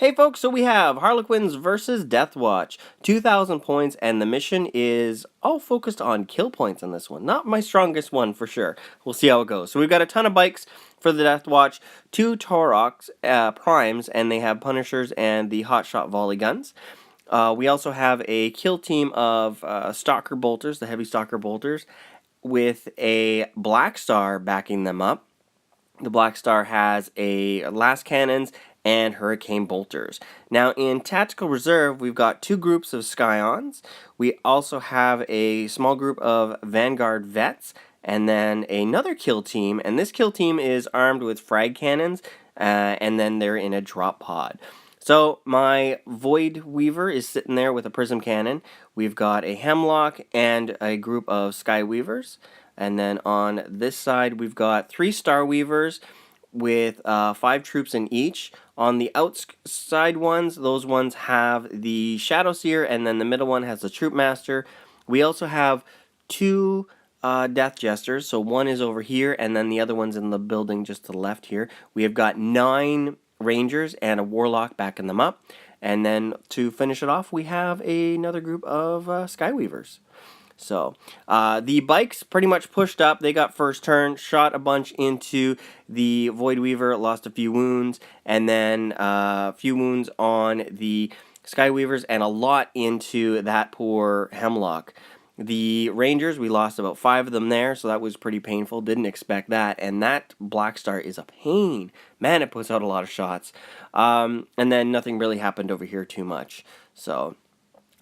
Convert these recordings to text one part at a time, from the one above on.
Hey folks, so we have Harlequins versus Deathwatch, 2,000 points, and the mission is all focused on kill points on this one. Not my strongest one for sure. We'll see how it goes. So we've got a ton of bikes for the Deathwatch, 2 Taurox primes, and they have Punishers and the Hotshot volley guns. We also have a kill team of Stalker bolters, the heavy Stalker bolters, with a Black Star backing them up. The Black Star has a last cannons and hurricane bolters. Now in tactical reserve, we've got 2 groups of Scions. We also have a small group of Vanguard vets, and then another kill team. And this kill team is armed with frag cannons, and then they're in a drop pod. So my Void Weaver is sitting there with a prism cannon. We've got a Hemlock and a group of Sky Weavers. And then on this side, we've got 3 Star Weavers with 5 troops in each. On the outside ones, those ones have the Shadow Seer, and then the middle one has the Troop Master. We also have 2 Death Jesters, so one is over here, and then the other one's in the building just to the left here. We have got 9 Rangers and a Warlock backing them up. And then to finish it off, we have another group of Sky Weavers. So, the bikes pretty much pushed up. They got first turn, shot a bunch into the Void Weaver, lost a few wounds, and then a few wounds on the Sky Weavers, and a lot into that poor Hemlock. The Rangers, we lost about 5 of them there, so that was pretty painful. Didn't expect that, and that Black Star is a pain. Man, it puts out a lot of shots. And then nothing really happened over here too much. So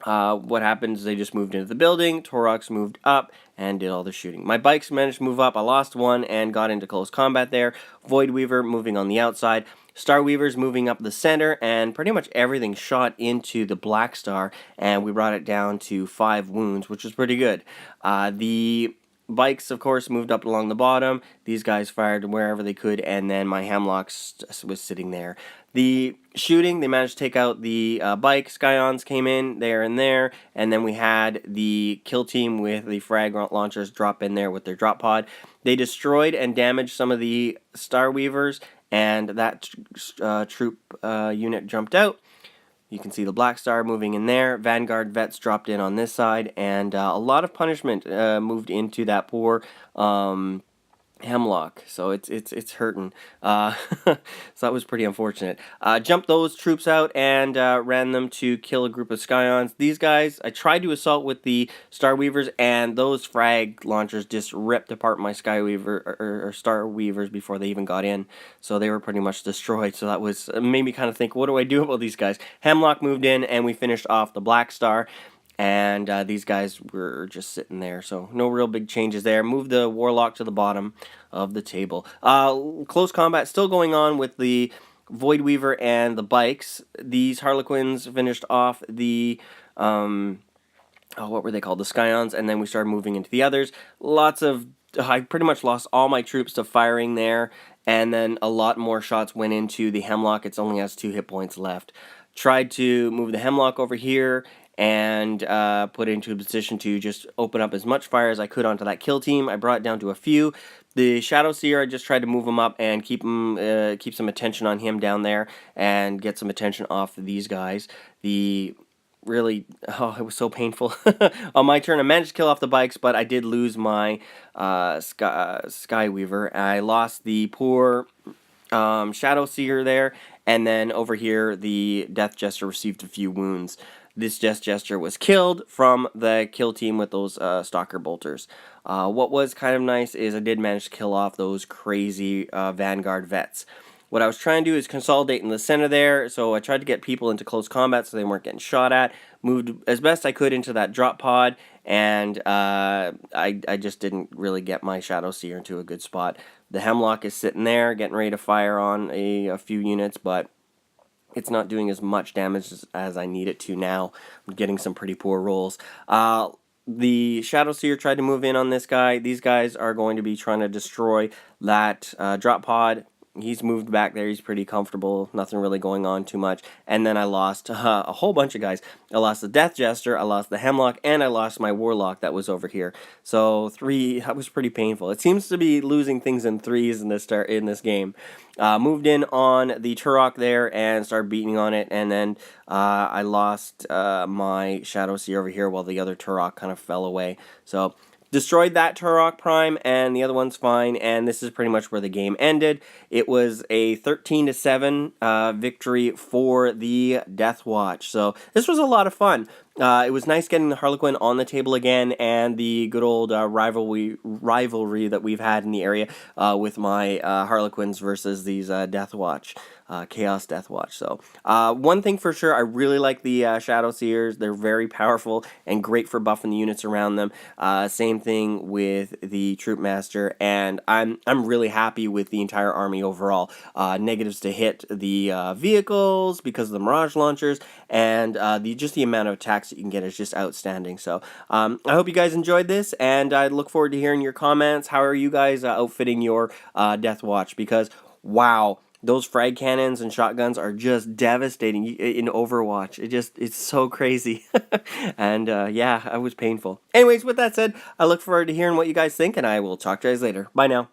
what happened is they just moved into the building, Taurox moved up and did all the shooting. My bikes managed to move up, I lost one and got into close combat there. Void Weaver moving on the outside, Star Weavers moving up the center, and pretty much everything shot into the Black Star, and we brought it down to 5 wounds, which was pretty good. The bikes, of course, moved up along the bottom. These guys fired wherever they could, and then my Hemlock was sitting there. The shooting, they managed to take out the bike. Scions came in there, and then we had the kill team with the frag launchers drop in there with their drop pod. They destroyed and damaged some of the Star Weavers, and that troop unit jumped out. You can see the Black Star moving in there. Vanguard vets dropped in on this side, and a lot of punishment moved into that poor Hemlock, so it's hurting. So that was pretty unfortunate. Jumped those troops out and ran them to kill a group of Scions. These guys, I tried to assault with the Star Weavers, and those frag launchers just ripped apart my Sky Weaver or Star Weavers before they even got in. So they were pretty much destroyed. So that was made me kind of think, what do I do about these guys? Hemlock moved in, and we finished off the Black Star. And these guys were just sitting there, so no real big changes there. Moved the Warlock to the bottom of the table. Close combat still going on with the Void Weaver and the bikes. These Harlequins finished off the, what were they called? The Scions, and then we started moving into the others. I pretty much lost all my troops to firing there, and then a lot more shots went into the Hemlock. It only has 2 hit points left. Tried to move the Hemlock over here, and put it into a position to just open up as much fire as I could onto that kill team. I brought it down to a few. The Shadow Seer, I just tried to move him up and keep some attention on him down there and get some attention off of these guys. It was so painful. On my turn, I managed to kill off the bikes, but I did lose my Sky Weaver. I lost the poor Shadow Seer there, and then over here, the Death Jester received a few wounds. This Death Jester was killed from the kill team with those Stalker bolters. What was kind of nice is I did manage to kill off those crazy Vanguard vets. What I was trying to do is consolidate in the center there, so I tried to get people into close combat so they weren't getting shot at. Moved as best I could into that drop pod, and I just didn't really get my Shadow Seer into a good spot. The Hemlock is sitting there, getting ready to fire on a few units, but it's not doing as much damage as I need it to now. I'm getting some pretty poor rolls. The Shadow Seer tried to move in on this guy. These guys are going to be trying to destroy that drop pod. he's moved back there. He's pretty comfortable. Nothing really going on too much. And then I lost a whole bunch of guys. I lost the Death Jester, I lost the Hemlock, and I lost my Warlock that was over here. So that was pretty painful. It seems to be losing things in threes in this game. Moved in on the Turok there and started beating on it, and then I lost my Shadow Seer over here while the other Turok kind of fell away. So destroyed that Turok Prime, and the other one's fine, and this is pretty much where the game ended. It was a 13-7 victory for the Deathwatch. So this was a lot of fun. It was nice getting the Harlequin on the table again, and the good old rivalry that we've had in the area with my Harlequins versus these Deathwatch. Chaos Deathwatch. So, one thing for sure, I really like the Shadow Seers. They're very powerful and great for buffing the units around them. Same thing with the Troop Master, and I'm really happy with the entire army overall. Negatives to hit the vehicles because of the Mirage launchers, and just the amount of attacks that you can get is just outstanding. So, I hope you guys enjoyed this, and I look forward to hearing your comments. How are you guys outfitting your Deathwatch? Because, wow, those frag cannons and shotguns are just devastating in Overwatch. It's so crazy. And yeah, it was painful. Anyways, with that said, I look forward to hearing what you guys think, and I will talk to you guys later. Bye now.